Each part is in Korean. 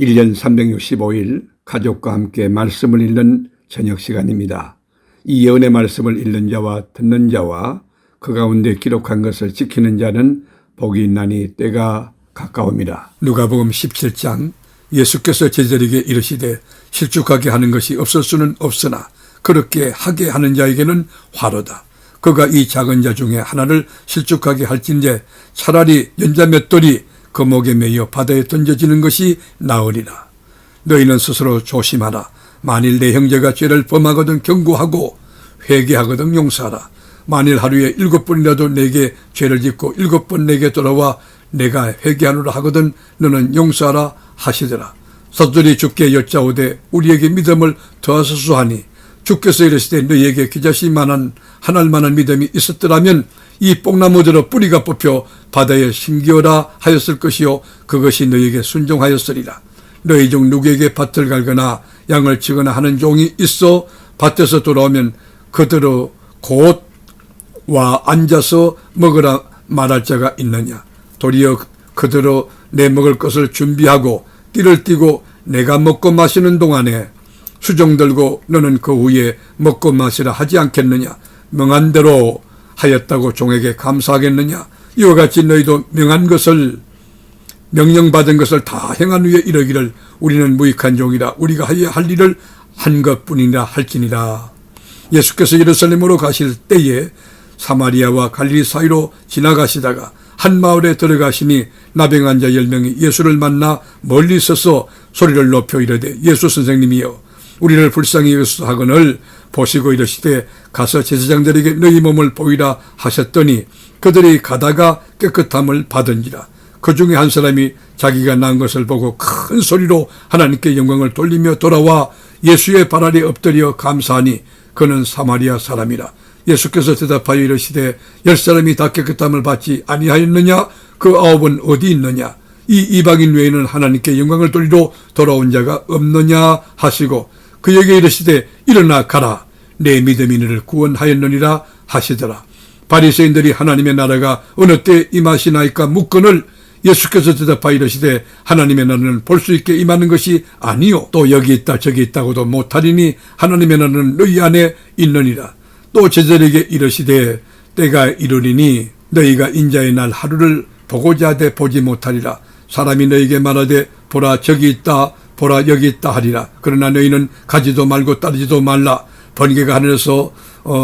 1년 365일 가족과 함께 말씀을 읽는 저녁 시간입니다. 이 예언의 말씀을 읽는 자와 듣는 자와 그 가운데 기록한 것을 지키는 자는 복이 있나니 때가 가까웁니다. 누가복음 17장 예수께서 제자에게 이르시되 실족하게 하는 것이 없을 수는 없으나 그렇게 하게 하는 자에게는 화로다. 그가 이 작은 자 중에 하나를 실족하게 할진대 차라리 연자 몇 돌이 그 목에 매여 바다에 던져지는 것이 나으리라. 너희는 스스로 조심하라. 만일 내 형제가 죄를 범하거든 경고하고 회개하거든 용서하라. 만일 하루에 7번이라도 내게 죄를 짓고 7번 내게 돌아와 내가 회개하노라 하거든 너는 용서하라 하시더라. 사도들이 주께 여짜오되 우리에게 믿음을 더하소서 하니 주께서 이르시되 너희에게 기자실만한 하늘만한 믿음이 있었더라면 이 뽕나무대로 뿌리가 뽑혀 바다에 심기어라 하였을 것이요 그것이 너희에게 순종하였으리라. 너희 중 누구에게 밭을 갈거나 양을 치거나 하는 종이 있어 밭에서 돌아오면 그대로 곧 와 앉아서 먹으라 말할 자가 있느냐. 도리어 그대로 내 먹을 것을 준비하고 띠를 띠고 내가 먹고 마시는 동안에 수종 들고 너는 그 후에 먹고 마시라 하지 않겠느냐. 명한 대로 하였다고 종에게 감사하겠느냐. 이와 같이 너희도 명한 것을 명령받은 것을 다 행한 후에 이르기를 우리는 무익한 종이라 우리가 하여야 할 일을 한 것뿐이라 할지니라. 예수께서 예루살렘으로 가실 때에 사마리아와 갈릴리 사이로 지나가시다가 한 마을에 들어가시니 나병한 자 10명이 예수를 만나 멀리 서서 소리를 높여 이르되 예수 선생님이여 우리를 불쌍히 여기소서 하거늘 보시고 이르시되 가서 제사장들에게 너희 몸을 보이라 하셨더니 그들이 가다가 깨끗함을 받은지라. 그 중에 한 사람이 자기가 난 것을 보고 큰 소리로 하나님께 영광을 돌리며 돌아와 예수의 발 아래 엎드려 감사하니 그는 사마리아 사람이라. 예수께서 대답하여 이르시되 10사람이 다 깨끗함을 받지 아니하였느냐? 그 9은 어디 있느냐? 이 이방인 외에는 하나님께 영광을 돌리러 돌아온 자가 없느냐 하시고 그에게 이르시되 일어나 가라. 내 믿음이 너를 구원하였느니라 하시더라. 바리새인들이 하나님의 나라가 어느 때 임하시나이까 묻거늘 예수께서 대답하여 이르시되 하나님의 나라는 볼 수 있게 임하는 것이 아니요 또 여기 있다 저기 있다고도 못하리니 하나님의 나라는 너희 안에 있느니라. 또 제자들에게 이르시되 때가 이르리니 너희가 인자의 날 하루를 보고자 하되 보지 못하리라. 사람이 너희에게 말하되 보라 저기 있다 보라 여기 있다 하리라. 그러나 너희는 가지도 말고 따르지도 말라. 번개가 하늘에서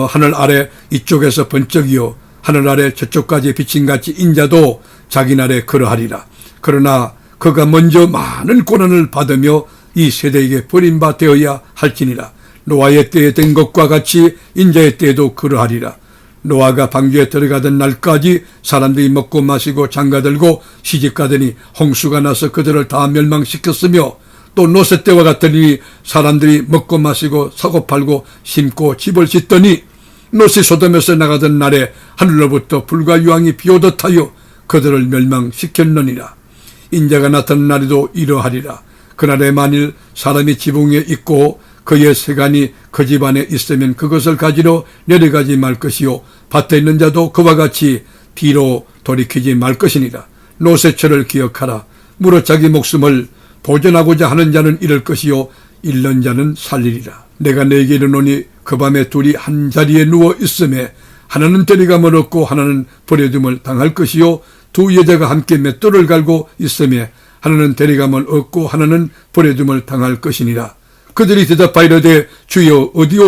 하늘 아래 이쪽에서 번쩍이요 하늘 아래 저쪽까지 비침같이 인자도 자기 날에 그러하리라. 그러나 그가 먼저 많은 고난을 받으며 이 세대에게 버림바 되어야 할지니라. 노아의 때에 된 것과 같이 인자의 때에도 그러하리라. 노아가 방주에 들어가던 날까지 사람들이 먹고 마시고 장가들고 시집가더니 홍수가 나서 그들을 다 멸망시켰으며 또 노세 때와 같으니 사람들이 먹고 마시고 사고 팔고 심고 집을 짓더니 노시 소돔에서 나가던 날에 하늘로부터 불과 유황이 비오듯 하여 그들을 멸망시켰느니라. 인자가 나타난 날에도 이러하리라. 그날에 만일 사람이 지붕에 있고 그의 세간이 그 집안에 있으면 그것을 가지러 내려가지 말 것이요 밭에 있는 자도 그와 같이 뒤로 돌이키지 말 것이니라. 노세철을 기억하라. 무릇 자기 목숨을 보존하고자 하는 자는 잃을 것이요 잃는 자는 살리리라. 내가 너에게 이르노니 그 밤에 둘이 한 자리에 누워 있음에 하나는 데려감을 얻고 하나는 버려둠을 당할 것이요 두 여자가 함께 맷돌을 갈고 있음에 하나는 데려감을 얻고 하나는 버려둠을 당할 것이니라. 그들이 대답하여 이르되 주여 어디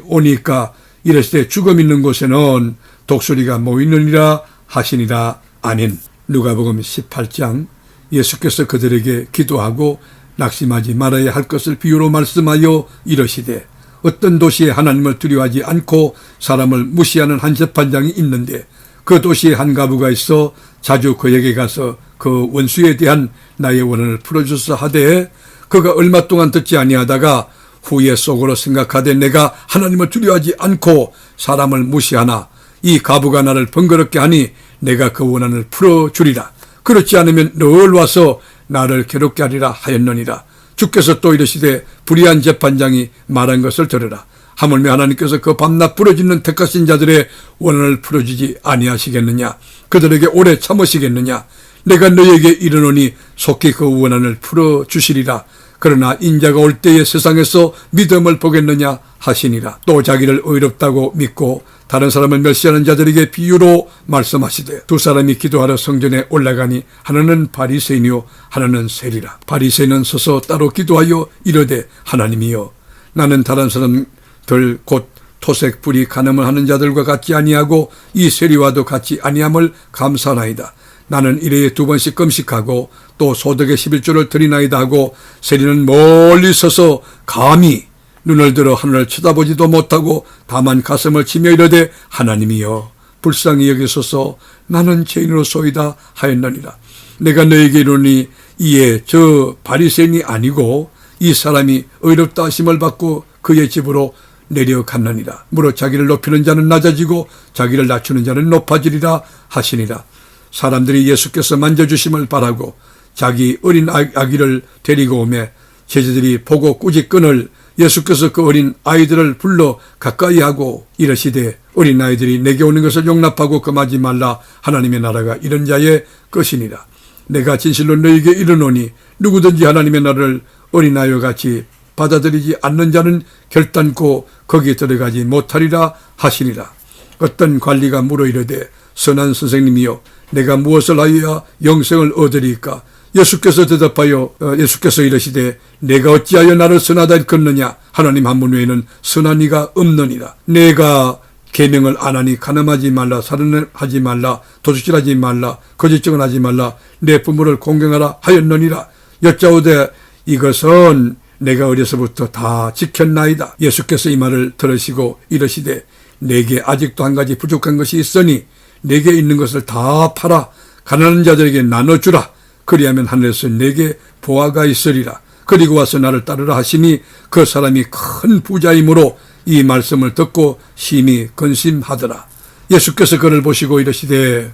오니까 이르시되 죽음 있는 곳에는 독수리가 모이느니라 하시니라. 아멘. 누가복음 18장 예수께서 그들에게 기도하고 낙심하지 말아야 할 것을 비유로 말씀하여 이르시되 어떤 도시에 하나님을 두려워하지 않고 사람을 무시하는 한 재판장이 있는데 그 도시에 한 가부가 있어 자주 그에게 가서 그 원수에 대한 나의 원한을 풀어주소서 하되 그가 얼마 동안 듣지 아니하다가 후에 속으로 생각하되 내가 하나님을 두려워하지 않고 사람을 무시하나 이 가부가 나를 번거롭게 하니 내가 그 원한을 풀어주리라. 그렇지 않으면 늘 와서 나를 괴롭게 하리라 하였느니라. 주께서 또 이르시되 불의한 재판장이 말한 것을 들으라. 하물며 하나님께서 그 밤낮 부러지는 택하신 자들의 원한을 풀어주지 아니하시겠느냐. 그들에게 오래 참으시겠느냐. 내가 너에게 이르노니 속히 그 원한을 풀어주시리라. 그러나 인자가 올 때에 세상에서 믿음을 보겠느냐 하시니라. 또 자기를 의롭다고 믿고 다른 사람을 멸시하는 자들에게 비유로 말씀하시되 두 사람이 기도하러 성전에 올라가니 하나는 바리새인이요 하나는 세리라. 바리새인은 서서 따로 기도하여 이르되 하나님이여 나는 다른 사람들 곧 토색 불이 간음을 하는 자들과 같지 아니하고 이 세리와도 같지 아니함을 감사하나이다. 나는 일회에 2번씩 금식하고 또 소득의 11조를 드리나이다 하고 세리는 멀리 서서 감히 눈을 들어 하늘을 쳐다보지도 못하고 다만 가슴을 치며 이르되 하나님이여 불쌍히 여기소서 나는 죄인으로소이다 하였느니라. 내가 너에게 이르노니 이에 저 바리새인이 아니고 이 사람이 의롭다 하심을 받고 그의 집으로 내려갔느니라. 무릇 자기를 높이는 자는 낮아지고 자기를 낮추는 자는 높아지리라 하시니라. 사람들이 예수께서 만져주심을 바라고 자기 어린 아기를 데리고 오매 제자들이 보고 꾸짖거늘 예수께서 그 어린 아이들을 불러 가까이 하고 이르시되 어린 아이들이 내게 오는 것을 용납하고 금하지 말라. 하나님의 나라가 이런 자의 것이니라. 내가 진실로 너에게 이르노니 누구든지 하나님의 나라를 어린아이와 같이 받아들이지 않는 자는 결단코 거기에 들어가지 못하리라 하시니라. 어떤 관리가 물어 이르되 선한 선생님이여 내가 무엇을 하여야 영생을 얻으리까? 예수께서 대답하여 예수께서 이르시되 내가 어찌하여 나를 선하다 일컫느냐? 하나님 한 분 외에는 선한 이가 없느니라. 내가 계명을 안 하니 간음하지 말라, 살인하지 말라, 도둑질하지 말라, 거짓 증언하지 말라, 내 부모를 공경하라 하였느니라. 여짜오되 이것은 내가 어려서부터 다 지켰나이다. 예수께서 이 말을 들으시고 이르시되 내게 아직도 한 가지 부족한 것이 있으니 내게 있는 것을 다 팔아 가난한 자들에게 나눠주라. 그리하면 하늘에서 내게 보화가 있으리라. 그리고 와서 나를 따르라 하시니 그 사람이 큰 부자이므로 이 말씀을 듣고 심히 근심하더라. 예수께서 그를 보시고 이르시되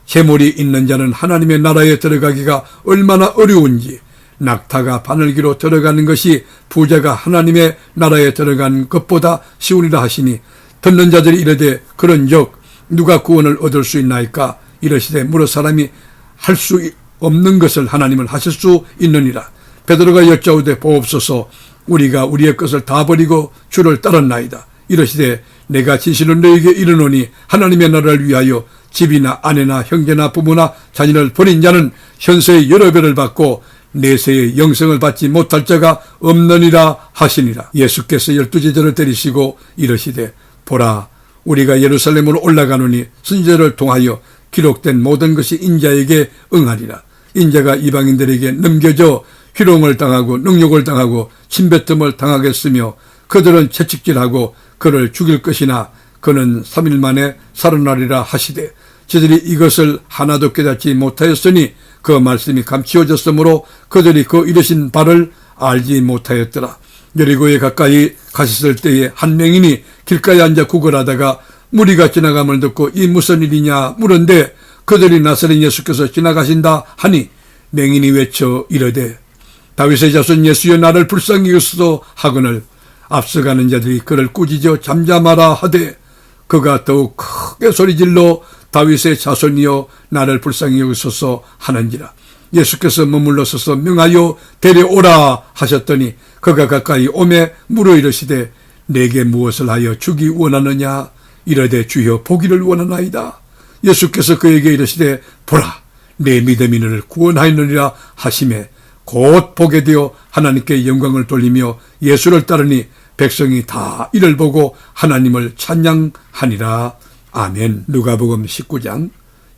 재물이 있는 자는 하나님의 나라에 들어가기가 얼마나 어려운지 낙타가 바늘기로 들어가는 것이 부자가 하나님의 나라에 들어간 것보다 쉬우리라 하시니 듣는 자들이 이르되 그런즉 누가 구원을 얻을 수 있나이까? 이르시되 무릇 사람이 할 수 없는 것을 하나님을 하실 수 있느니라. 베드로가 여짜오되 보옵소서 우리가 우리의 것을 다 버리고 주를 따랐나이다. 이르시되 내가 진실로 너에게 이르노니 하나님의 나라를 위하여 집이나 아내나 형제나 부모나 자녀를 버린 자는 현세의 여러 배를 받고 내세의 영생을 받지 못할 자가 없느니라 하시니라. 예수께서 12제자를 때리시고 이르시되 보라 우리가 예루살렘으로 올라가노니 선지자를 통하여 기록된 모든 것이 인자에게 응하리라. 인자가 이방인들에게 넘겨져 희롱을 당하고 능욕을 당하고 침뱉음을 당하겠으며 그들은 채찍질하고 그를 죽일 것이나 그는 3일 만에 살아나리라 하시되 저들이 이것을 하나도 깨닫지 못하였으니 그 말씀이 감추어졌으므로 그들이 그 이르신 바를 알지 못하였더라. 여리고에 가까이 가셨을 때에 한 맹인이 길가에 앉아 구걸하다가 무리가 지나감을 듣고 이 무슨 일이냐 물은데 그들이 나사렛 예수께서 지나가신다 하니 맹인이 외쳐 이르되 다윗의 자손 예수여 나를 불쌍히 여기소서 하거늘 앞서가는 자들이 그를 꾸짖어 잠잠하라 하되 그가 더욱 크게 소리질러 다윗의 자손이여 나를 불쌍히 여기소서 하는지라. 예수께서 머물러 서서 명하여 데려오라 하셨더니 그가 가까이 오매 물어 이르시되 내게 무엇을 하여 주기 원하느냐? 이르되 주여 보기를 원하나이다. 예수께서 그에게 이르시되 보라 내 믿음이 너를 구원하였느니라 하시매 곧 보게 되어 하나님께 영광을 돌리며 예수를 따르니 백성이 다 이를 보고 하나님을 찬양하니라. 아멘. 누가복음 19장.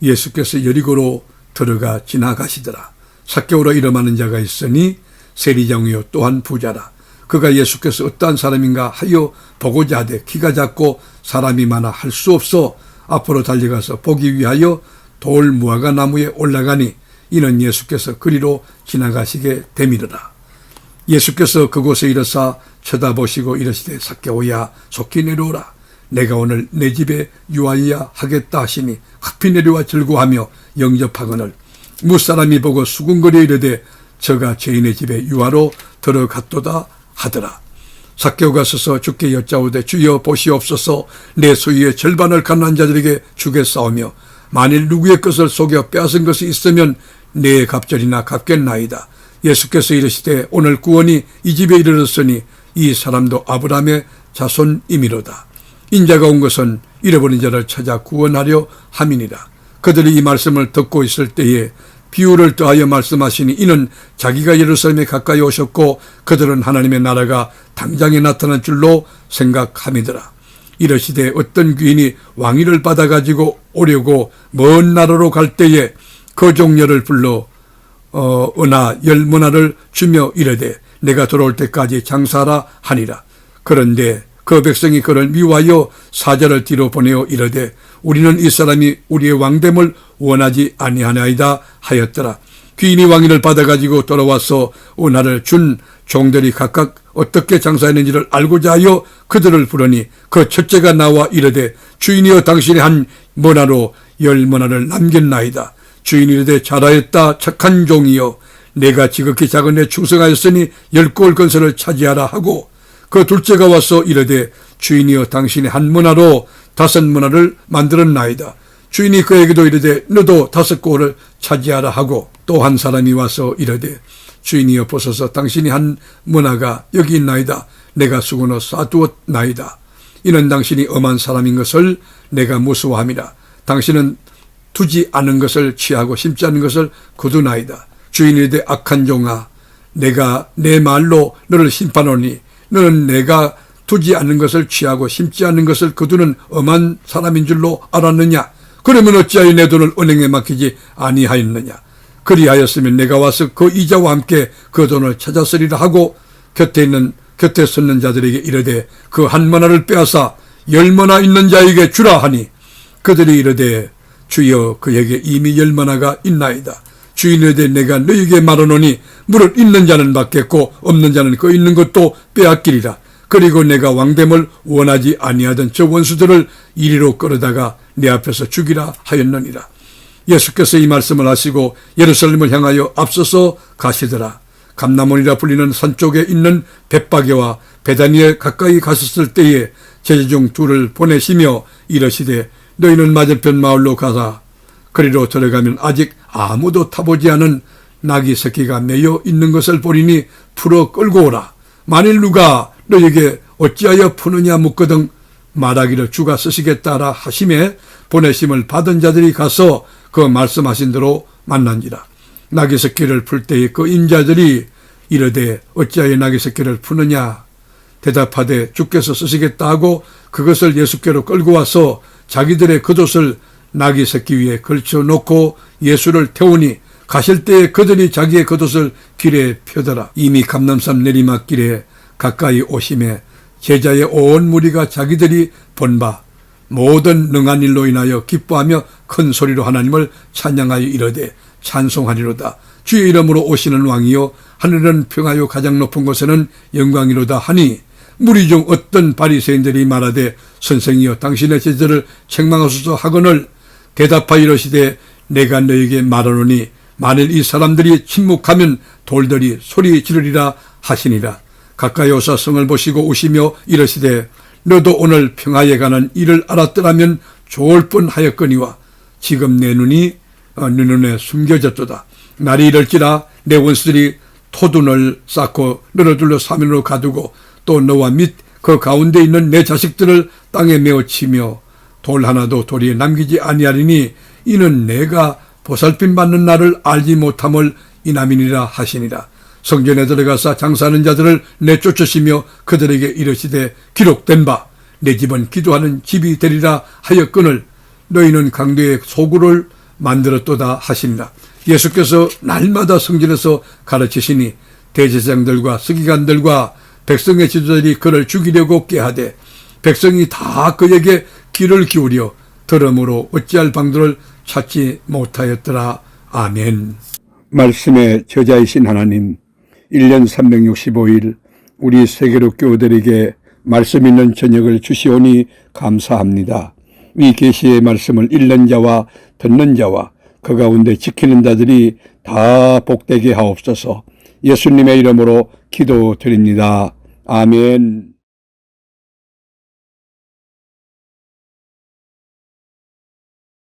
예수께서 여리고로 들어가 지나가시더라. 삭개오라 이름하는 자가 있으니 세리장이요 또한 부자라. 그가 예수께서 어떠한 사람인가 하여 보고자 하되 키가 작고 사람이 많아 할 수 없어 앞으로 달려가서 보기 위하여 돌 무화과 나무에 올라가니 이는 예수께서 그리로 지나가시게 되밀어라. 예수께서 그곳에 이르사 쳐다보시고 이르시되 삭개오야 속히 내려오라. 내가 오늘 내 집에 유하여야 하겠다 하시니 급히 내려와 즐거워하며 영접하거늘 무사람이 보고 수군거려 이르되 저가 죄인의 집에 유하로 들어갔도다 하더라. 삭개오가 서서 주께 여짜오되 주여 보시옵소서 내 소유의 절반을 가난한 자들에게 주겠사오며 만일 누구의 것을 속여 빼앗은 것이 있으면 내 갑절이나 갚겠나이다. 예수께서 이르시되 오늘 구원이 이 집에 이르렀으니 이 사람도 아브라함의 자손이미로다. 인자가 온 것은 잃어버린 자를 찾아 구원하려 함이니라. 그들이 이 말씀을 듣고 있을 때에 비유를 더하여 말씀하시니 이는 자기가 예루살렘에 가까이 오셨고 그들은 하나님의 나라가 당장에 나타날 줄로 생각함이더라. 이르시되 어떤 귀인이 왕위를 받아가지고 오려고 먼 나라로 갈 때에 그 종려를 불러 은하 10문화를 주며 이르되 내가 돌아올 때까지 장사하라 하니라. 그런데 그 백성이 그를 미워하여 사자를 뒤로 보내어 이르되 우리는 이 사람이 우리의 왕됨을 원하지 아니하나이다 하였더라. 귀인이 왕위를 받아가지고 돌아와서 은하를 준 종들이 각각 어떻게 장사했는지를 알고자 하여 그들을 부르니 그 첫째가 나와 이르되 주인이여 당신의 한 문화로 10문화를 남겼나이다. 주인이 이르되 잘하였다 착한 종이여 내가 지극히 작은 데 충성하였으니 10골 건설을 차지하라 하고 그 둘째가 와서 이르되 주인이여 당신의 한 문화로 5문화를 만들었나이다. 주인이 그에게도 이르되 너도 5골을 차지하라 하고 또 한 사람이 와서 이르되 주인이여 보소서 당신이 한 문화가 여기 있나이다. 내가 수건으로 쌓아두었나이다. 이는 당신이 엄한 사람인 것을 내가 무서워함이라. 당신은 두지 않은 것을 취하고 심지 않은 것을 거두나이다. 주인이 이르되 악한 종아 내가 내 말로 너를 심판하노니 너는 내가 두지 않은 것을 취하고 심지 않은 것을 거두는 엄한 사람인 줄로 알았느냐. 그러면 어찌하여 내 돈을 은행에 맡기지 아니하였느냐. 그리하였으면 내가 와서 그 이자와 함께 그 돈을 찾았으리라 하고 곁에 섰는 자들에게 이르되 그 한 문화를 빼앗아 10문화 있는 자에게 주라 하니 그들이 이르되 주여 그에게 이미 10문화가 있나이다. 주인이 이르되 내가 너희에게 말하노니 무릇 있는 자는 받겠고 없는 자는 그 있는 것도 빼앗기리라. 그리고 내가 왕됨을 원하지 아니하던 저 원수들을 이리로 끌어다가 내 앞에서 죽이라 하였느니라. 예수께서 이 말씀을 하시고 예루살렘을 향하여 앞서서 가시더라. 감람원이라 불리는 산 쪽에 있는 벳바게와 베다니에 가까이 가셨을 때에 제자중 둘을 보내시며 이르시되 너희는 맞은편 마을로 가사 그리로 들어가면 아직 아무도 타보지 않은 나귀 새끼가 매여 있는 것을 보리니 풀어 끌고 오라. 만일 누가 너희에게 어찌하여 푸느냐 묻거든 말하기를 주가 쓰시겠다라 하심에 보내심을 받은 자들이 가서 그 말씀하신 대로 만난지라. 나귀 새끼를 풀 때에 그 인자들이 이르되 어찌하여 나귀 새끼를 푸느냐 대답하되 주께서 쓰시겠다 하고 그것을 예수께로 끌고 와서 자기들의 겉옷을 나귀 새끼 위에 걸쳐놓고 예수를 태우니 가실 때에 그들이 자기의 겉옷을 길에 펴더라. 이미 감람산 내리막길에 가까이 오심에 제자의 온 무리가 자기들이 본 바 모든 능한 일로 인하여 기뻐하며 큰 소리로 하나님을 찬양하여 이르되 찬송하리로다. 주의 이름으로 오시는 왕이요 하늘은 평하여 가장 높은 곳에는 영광이로다 하니 무리 중 어떤 바리새인들이 말하되 선생이여 당신의 제자를 책망하소서 하거늘 대답하여 이르시되 내가 너에게 말하노니 만일 이 사람들이 침묵하면 돌들이 소리 지르리라 하시니라. 가까이 오사 성을 보시고 우시며 이르시되 너도 오늘 평화에 관한 일을 알았더라면 좋을 뻔하였거니와 지금 내 눈이 네 눈에 숨겨졌도다. 날이 이럴지라 내 원수들이 토둔을 쌓고 너를 둘러 사면으로 가두고 또 너와 및 그 가운데 있는 내 자식들을 땅에 메어 치며 돌 하나도 도리에 남기지 아니하리니 이는 내가 보살핌 받는 날을 알지 못함을 이남이니라 하시니라. 성전에 들어가서 장사하는 자들을 내쫓으시며 그들에게 이르시되 기록된 바 내 집은 기도하는 집이 되리라 하였거늘 너희는 강도의 소굴을 만들었도다 하시니라. 예수께서 날마다 성전에서 가르치시니 대제사장들과 서기관들과 백성의 지도자들이 그를 죽이려고 꾀하되 백성이 다 그에게 귀를 기울여 들음으로 어찌할 방도를 찾지 못하였더라. 아멘. 말씀의 저자이신 하나님, 1년 365일 우리 세계로 교우들에게 말씀 있는 저녁을 주시오니 감사합니다. 이 계시의 말씀을 읽는 자와 듣는 자와 그 가운데 지키는 자들이 다 복되게 하옵소서. 예수님의 이름으로 기도드립니다. 아멘.